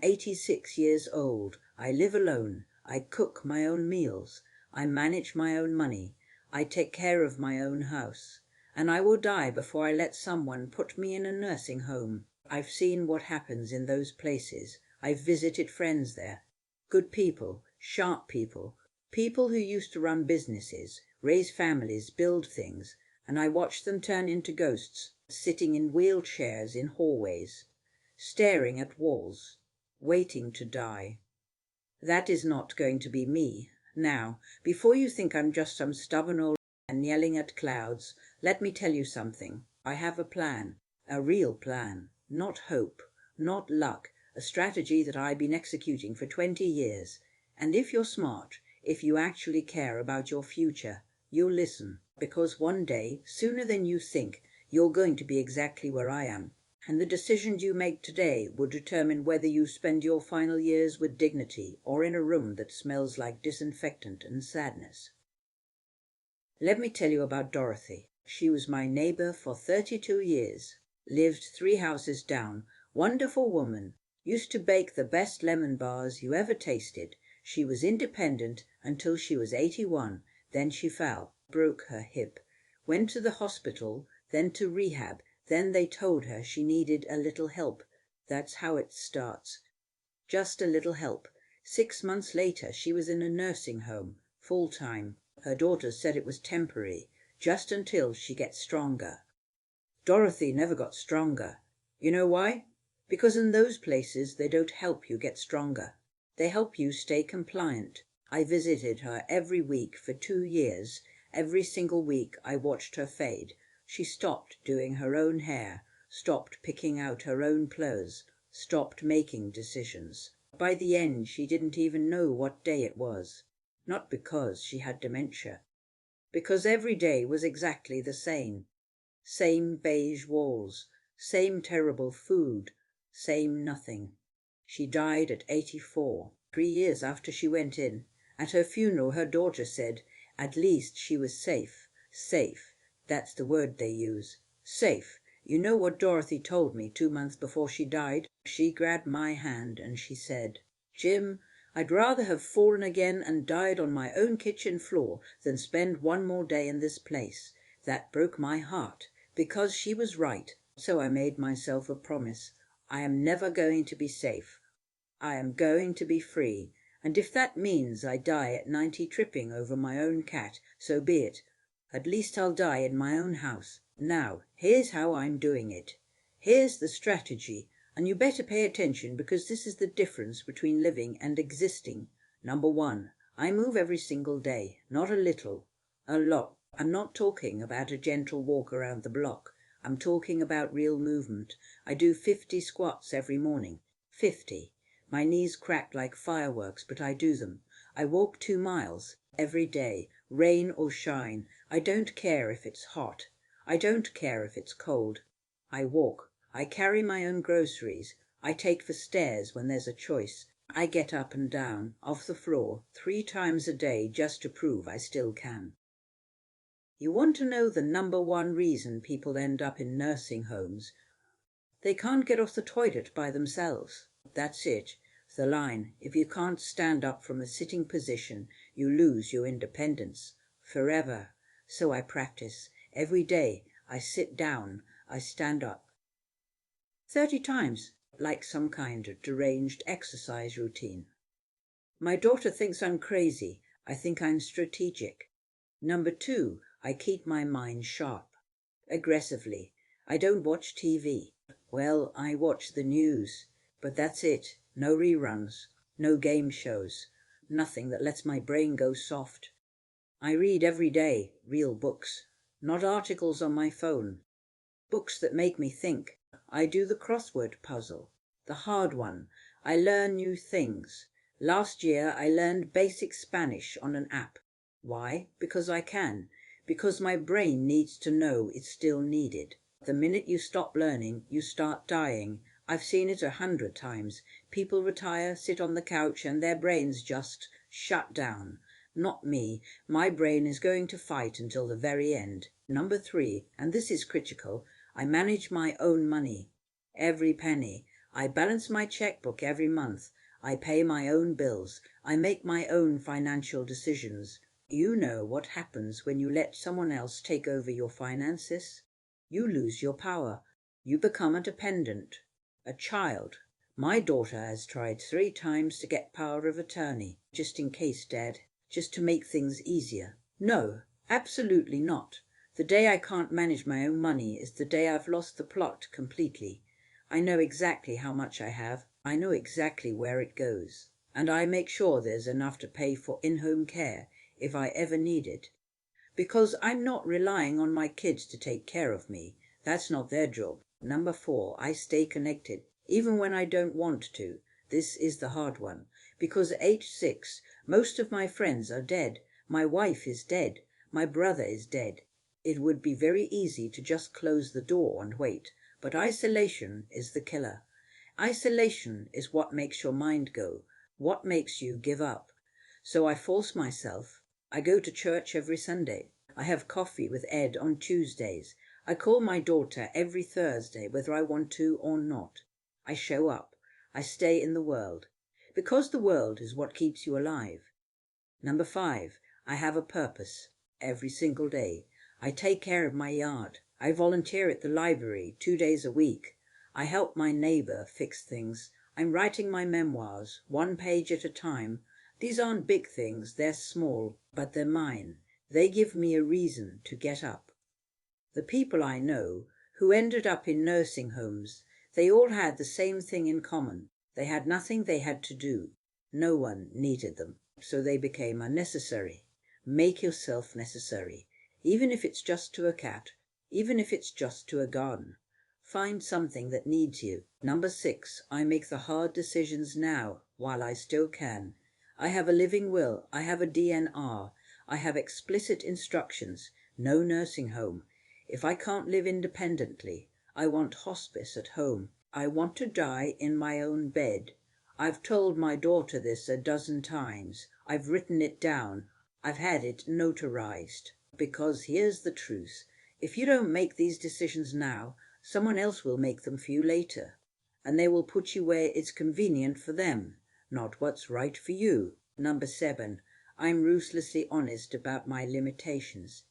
86 years old. I live alone. I cook my own meals. I manage my own money. I take care of my own house. And I will die before I let someone put me in a nursing home. I've seen what happens in those places. I've visited friends there. Good people, sharp people, people who used to run businesses, raise families, build things, and I watched them turn into ghosts, sitting in wheelchairs in hallways, staring at walls, waiting to die. That is not going to be me. Now, before you think I'm just some stubborn old man yelling at clouds, let me tell you something. I have a plan, a real plan, not hope, not luck, a strategy that I've been executing for 20 years. And if you're smart, if you actually care about your future, you'll listen, because one day, sooner than you think, you're going to be exactly where I am. And the decisions you make today will determine whether you spend your final years with dignity or in a room that smells like disinfectant and sadness. Let me tell you about Dorothy. She was my neighbor for 32 years, lived 3 houses down, wonderful woman, used to bake the best lemon bars you ever tasted. She was independent until she was 81, then she fell, broke her hip, went to the hospital, then to rehab. Then they told her she needed a little help. That's how it starts. Just a little help. 6 months later she was in a nursing home, full-time. Her daughter said it was temporary, just until she gets stronger. Dorothy never got stronger. You know why? Because in those places they don't help you get stronger. They help you stay compliant. I visited her every week for 2 years. Every single week I watched her fade. She stopped doing her own hair, stopped picking out her own clothes, stopped making decisions. By the end she didn't even know what day it was. Not because she had dementia. Because every day was exactly the same. Same beige walls, same terrible food, same nothing. She died at 84, 3 years after she went in. At her funeral her daughter said, "At least she was safe, safe." That's the word they use. Safe. You know what Dorothy told me 2 months before she died? She grabbed my hand and she said, "Jim, I'd rather have fallen again and died on my own kitchen floor than spend one more day in this place." That broke my heart, because she was right. So I made myself a promise. I am never going to be safe. I am going to be free. And if that means I die at 90 tripping over my own cat, so be it. At least I'll die in my own house. Now, here's how I'm doing it. Here's the strategy, and you better pay attention because this is the difference between living and existing. Number 1, I move every single day, not a little, a lot. I'm not talking about a gentle walk around the block. I'm talking about real movement. I do 50 squats every morning. 50. My knees crack like fireworks, but I do them. I walk 2 miles every day, rain or shine. I don't care if it's hot. I don't care if it's cold. I walk. I carry my own groceries. I take the stairs when there's a choice. I get up and down, off the floor, 3 times a day just to prove I still can. You want to know the number 1 reason people end up in nursing homes? They can't get off the toilet by themselves. That's it. The line. If you can't stand up from a sitting position, you lose your independence. Forever. So I practice. Every day I sit down, I stand up. 30 times, like some kind of deranged exercise routine. My daughter thinks I'm crazy. I think I'm strategic. Number 2, I keep my mind sharp. Aggressively. I don't watch TV. Well, I watch the news. But that's it. No reruns. No game shows. Nothing that lets my brain go soft. I read every day, real books. Not articles on my phone. Books that make me think. I do the crossword puzzle. The hard one. I learn new things. Last year I learned basic Spanish on an app. Why? Because I can. Because my brain needs to know it's still needed. The minute you stop learning, you start dying. I've seen it 100 times. People retire, sit on the couch, and their brains just shut down. Not me. My brain is going to fight until the very end. Number 3, and this is critical, I manage my own money. Every penny. I balance my checkbook every month. I pay my own bills. I make my own financial decisions. You know what happens when you let someone else take over your finances? You lose your power. You become a dependent, a child. My daughter has tried 3 times to get power of attorney, just in case, Dad, just to make things easier. No, absolutely not. The day I can't manage my own money is the day I've lost the plot completely. I know exactly how much I have. I know exactly where it goes. And I make sure there's enough to pay for in-home care if I ever need it. Because I'm not relying on my kids to take care of me. That's not their job. Number 4, I stay connected, even when I don't want to. This is the hard one. Because at age 6, most of my friends are dead. My wife is dead. My brother is dead. It would be very easy to just close the door and wait, but isolation is the killer. Isolation is what makes your mind go, what makes you give up. So I force myself. I go to church every Sunday. I have coffee with Ed on Tuesdays. I call my daughter every Thursday whether I want to or not. I show up. I stay in the world. Because the world is what keeps you alive. Number 5, I have a purpose. Every single day. I take care of my yard. I volunteer at the library 2 days a week. I help my neighbour fix things. I'm writing my memoirs, 1 page at a time. These aren't big things, they're small, but they're mine. They give me a reason to get up. The people I know who ended up in nursing homes, they all had the same thing in common. They had nothing they had to do. No one needed them, so they became unnecessary. Make yourself necessary, even if it's just to a cat, even if it's just to a garden. Find something that needs you. Number 6, I make the hard decisions now while I still can. I have a living will. I have a DNR. I have explicit instructions. No nursing home. If I can't live independently, I want hospice at home. I want to die in my own bed. I've told my daughter this a dozen times. I've written it down. I've had it notarized. Because here's the truth. If you don't make these decisions now, someone else will make them for you later. And they will put you where it's convenient for them, not what's right for you. Number 7, I'm ruthlessly honest about my limitations.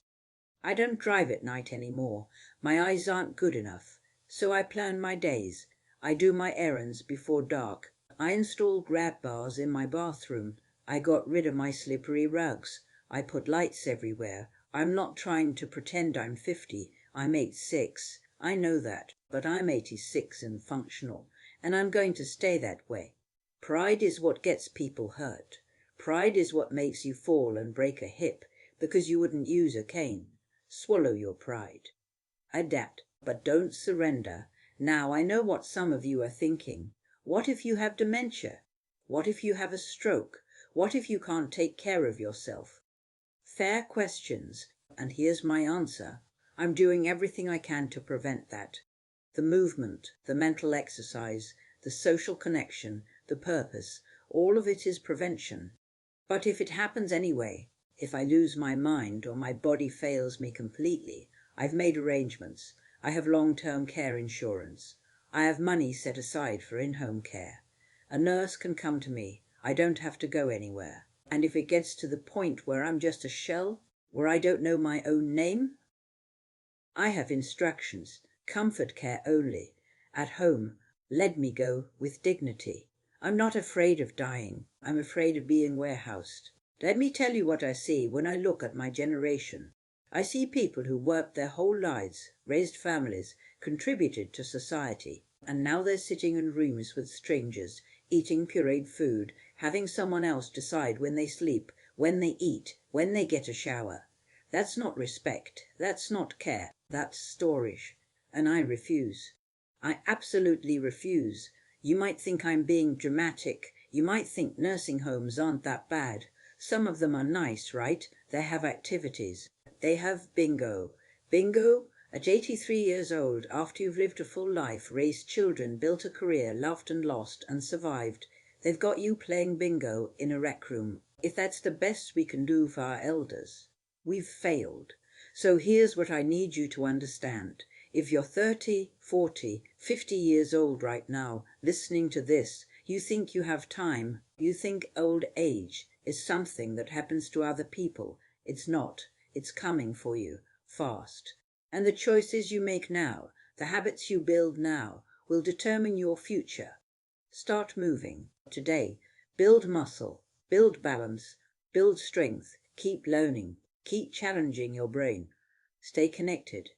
I don't drive at night anymore. My eyes aren't good enough. So I plan my days. I do my errands before dark. I install grab bars in my bathroom. I got rid of my slippery rugs. I put lights everywhere. I'm not trying to pretend I'm 50. I'm 86. I know that, but I'm 86 and functional, and I'm going to stay that way. Pride is what gets people hurt. Pride is what makes you fall and break a hip because you wouldn't use a cane. Swallow your pride. Adapt, but don't surrender. Now I know what some of you are thinking. What if you have dementia? What if you have a stroke? What if you can't take care of yourself? Fair questions, and here's my answer. I'm doing everything I can to prevent that. The movement, the mental exercise, the social connection, the purpose, all of it is prevention. But if it happens anyway, if I lose my mind or my body fails me completely, I've made arrangements. I have long-term care insurance. I have money set aside for in-home care. A nurse can come to me. I don't have to go anywhere. And if it gets to the point where I'm just a shell, where I don't know my own name, I have instructions, comfort care only. At home, let me go with dignity. I'm not afraid of dying. I'm afraid of being warehoused. Let me tell you what I see when I look at my generation. I see people who worked their whole lives, raised families, contributed to society, and now they're sitting in rooms with strangers, eating pureed food, having someone else decide when they sleep, when they eat, when they get a shower. That's not respect. That's not care. That's storage. And I refuse. I absolutely refuse. You might think I'm being dramatic. You might think nursing homes aren't that bad. Some of them are nice, right? They have activities. They have bingo. Bingo? At 83 years old, after you've lived a full life, raised children, built a career, loved and lost, and survived, they've got you playing bingo in a rec room. If that's the best we can do for our elders, we've failed. So here's what I need you to understand. If you're 30, 40, 50 years old right now, listening to this, you think you have time. You think old age is something that happens to other people. It's not. It's coming for you, fast. And the choices you make now, the habits you build now, will determine your future. Start moving today. Build muscle, build balance, build strength. Keep learning. Keep challenging your brain. Stay connected.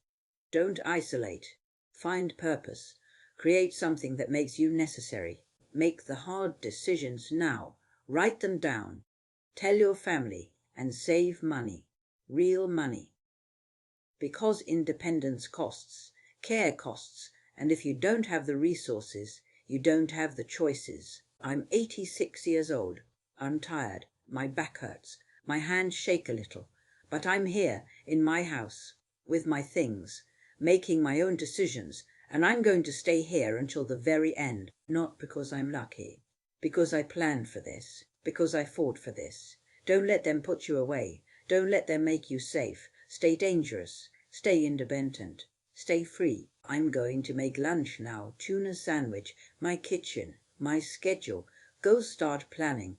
Don't isolate. Find purpose. Create something that makes you necessary. Make the hard decisions now. Write them down. Tell your family and save money. Real money. Because independence costs, care costs, and if you don't have the resources, you don't have the choices. I'm 86 years old. I'm tired. My back hurts. My hands shake a little. But I'm here in my house with my things, making my own decisions, and I'm going to stay here until the very end, not because I'm lucky, because I planned for this, because I fought for this. Don't let them put you away. Don't let them make you safe. Stay dangerous. Stay independent. Stay free. I'm going to make lunch now, tuna sandwich, my kitchen, my schedule. Go start planning.